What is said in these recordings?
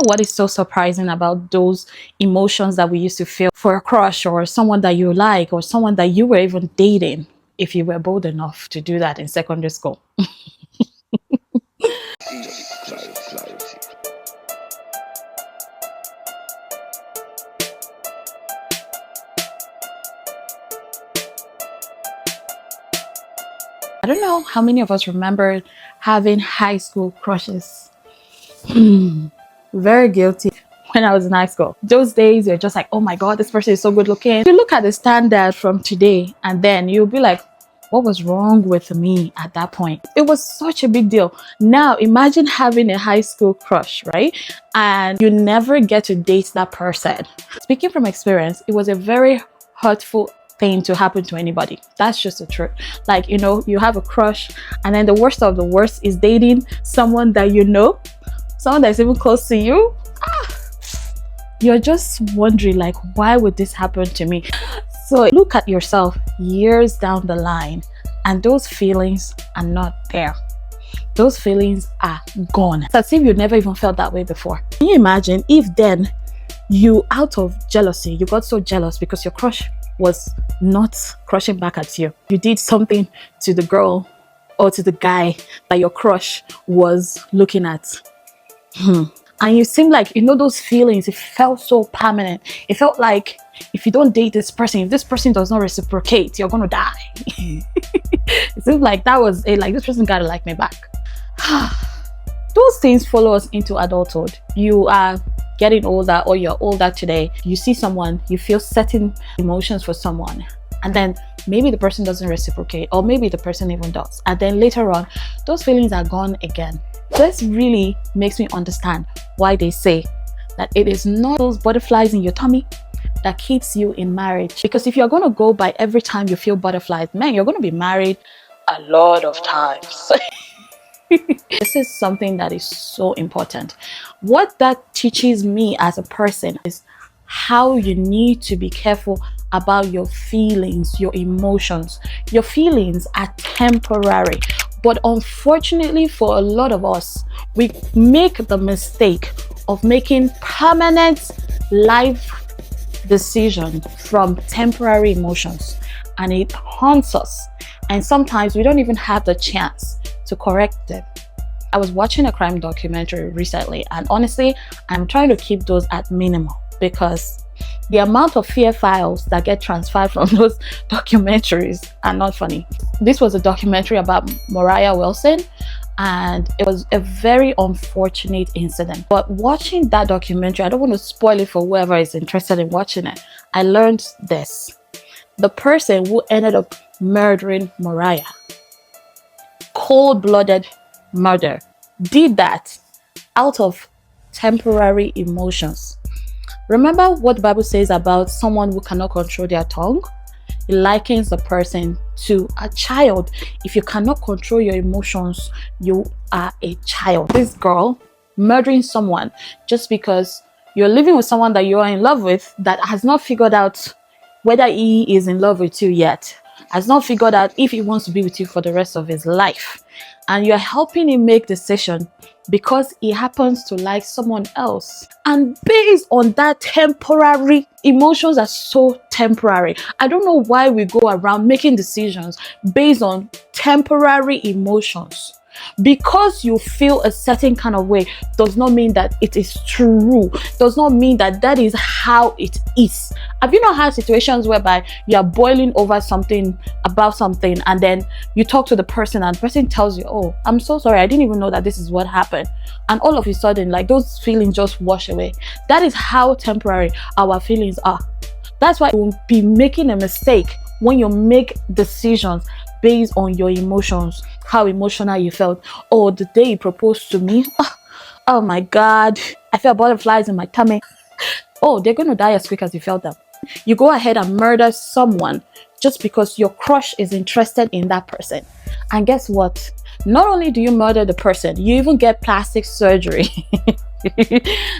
know what is so surprising about those emotions that we used to feel for a crush or someone that you like or someone that you were even dating, if you were bold enough to do that in secondary school? I don't know how many of us remember having high school crushes. Very guilty. When I was in high school, those days you're just like, oh my god, this person is so good looking. You look at the standard from today and then you'll be like, what was wrong with me at that point? It was such a big deal. Now imagine having a high school crush, right? And you never get to date that person. Speaking from experience, it was a very hurtful thing to happen to anybody. That's just the truth. Like, you know, you have a crush and then the worst of the worst is dating someone that you know, someone that's even close to you. You're just wondering, like, why would this happen to me? So look at yourself years down the line and those feelings are not there. Those feelings are gone. It's as if you never even felt that way before. Can you imagine if then you, out of jealousy, you got so jealous because your crush was not crushing back at you. You did something to the girl or to the guy that your crush was looking at. And you seem like, you know, those feelings, it felt so permanent. It felt like if you don't date this person, if this person does not reciprocate, you're gonna die. It seems like that was it, like this person gotta like me back. Those things follow us into adulthood. You are getting older or you're older today. You see someone, you feel certain emotions for someone, and then maybe the person doesn't reciprocate, or maybe the person even does. And then later on, those feelings are gone again. This really makes me understand why they say that it is not those butterflies in your tummy that keeps you in marriage. Because if you're going to go by every time you feel butterflies, man, you're going to be married a lot of times. This is something that is so important. What that teaches me as a person is how you need to be careful about your feelings, your emotions. Your feelings are temporary. But unfortunately for a lot of us, we make the mistake of making permanent life decisions from temporary emotions, and it haunts us. And sometimes we don't even have the chance to correct them. I was watching a crime documentary recently, and honestly, I'm trying to keep those at minimal because the amount of fear files that get transferred from those documentaries are not funny. This was a documentary about Moriah Wilson, and it was a very unfortunate incident. But watching that documentary, I don't want to spoil it for whoever is interested in watching it. I learned this. The person who ended up murdering Moriah, cold-blooded murder, did that out of temporary emotions. Remember what the Bible says about someone who cannot control their tongue? It likens the person to a child. If you cannot control your emotions, you are a child. This girl murdering someone just because you're living with someone that you are in love with that has not figured out whether he is in love with you yet, has not figured out if he wants to be with you for the rest of his life. And you're helping him make decision because he happens to like someone else. And based on that temporary, emotions are so temporary. I don't know why we go around making decisions based on temporary emotions. Because you feel a certain kind of way does not mean that it is true, does not mean that that is how it is. Have you not had situations whereby you are boiling over something, about something, and then you talk to the person and the person tells you, oh, I'm so sorry, I didn't even know that this is what happened, and all of a sudden, like, those feelings just wash away. That is how temporary our feelings are. That's why you will be making a mistake when you make decisions based on your emotions, how emotional you felt. Oh, the day you proposed to me, oh my god, I felt butterflies in my tummy. Oh, they're going to die as quick as you felt them. You go ahead and murder someone just because your crush is interested in that person. And guess what? Not only do you murder the person, you even get plastic surgery.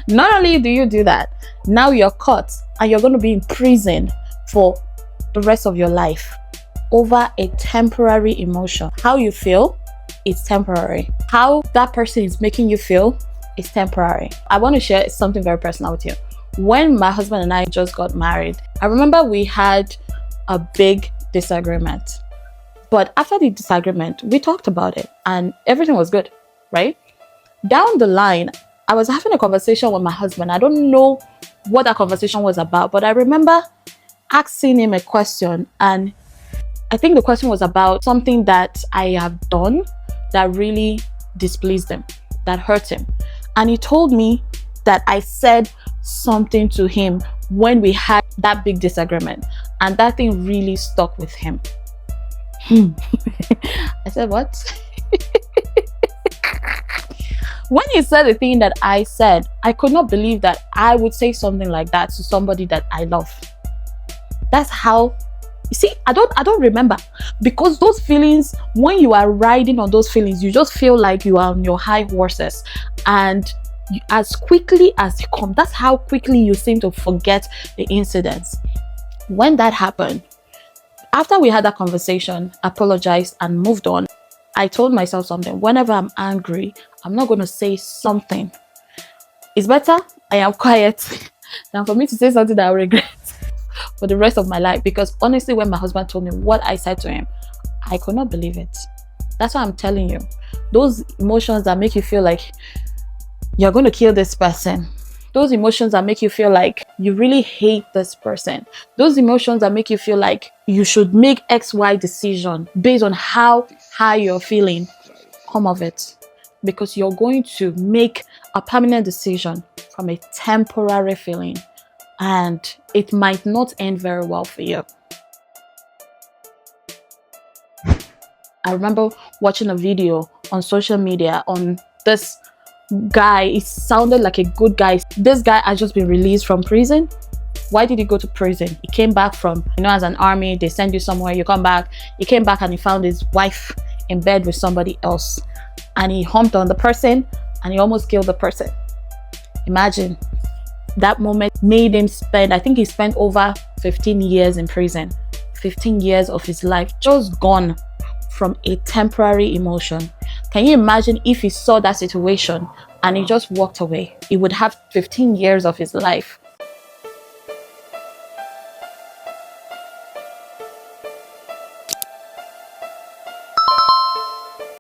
Not only do you do that, now you're caught and you're going to be in prison for the rest of your life over a temporary emotion. How you feel is temporary. How that person is making you feel is temporary. I want to share something very personal with you. When my husband and I just got married, I remember we had a big disagreement. But after the disagreement, we talked about it and everything was good, right? Down the line, I was having a conversation with my husband. I don't know what that conversation was about, but I remember asking him a question, and I think the question was about something that I have done that really displeased him, that hurt him. And he told me that I said something to him when we had that big disagreement, and that thing really stuck with him. I said, what? When he said the thing that I said, I could not believe that I would say something like that to somebody that I love. That's how, you see, I don't remember, because those feelings, when you are riding on those feelings, you just feel like you are on your high horses, and as quickly as they come, that's how quickly you seem to forget the incidents. When that happened, after we had that conversation, apologized and moved on, I told myself something. Whenever I'm angry, I'm not going to say something. It's better I am quiet than for me to say something that I regret for the rest of my life. Because honestly, when my husband told me what I said to him, I could not believe it. That's why I'm telling you, those emotions that make you feel like you're going to kill this person, those emotions that make you feel like you really hate this person, those emotions that make you feel like you should make XY decision based on how high you're feeling, come of it. Because you're going to make a permanent decision from a temporary feeling, and it might not end very well for you. I remember watching a video on social media on this guy. It sounded like a good guy. This guy had just been released from prison. Why did he go to prison? He came back from, as an army, they send you somewhere, you come back. He came back and he found his wife in bed with somebody else. And he humped on the person and he almost killed the person. Imagine. That moment made him spend, I think he spent over 15 years in prison. 15 years of his life just gone from a temporary emotion. Can you imagine if he saw that situation and he just walked away? He would have 15 years of his life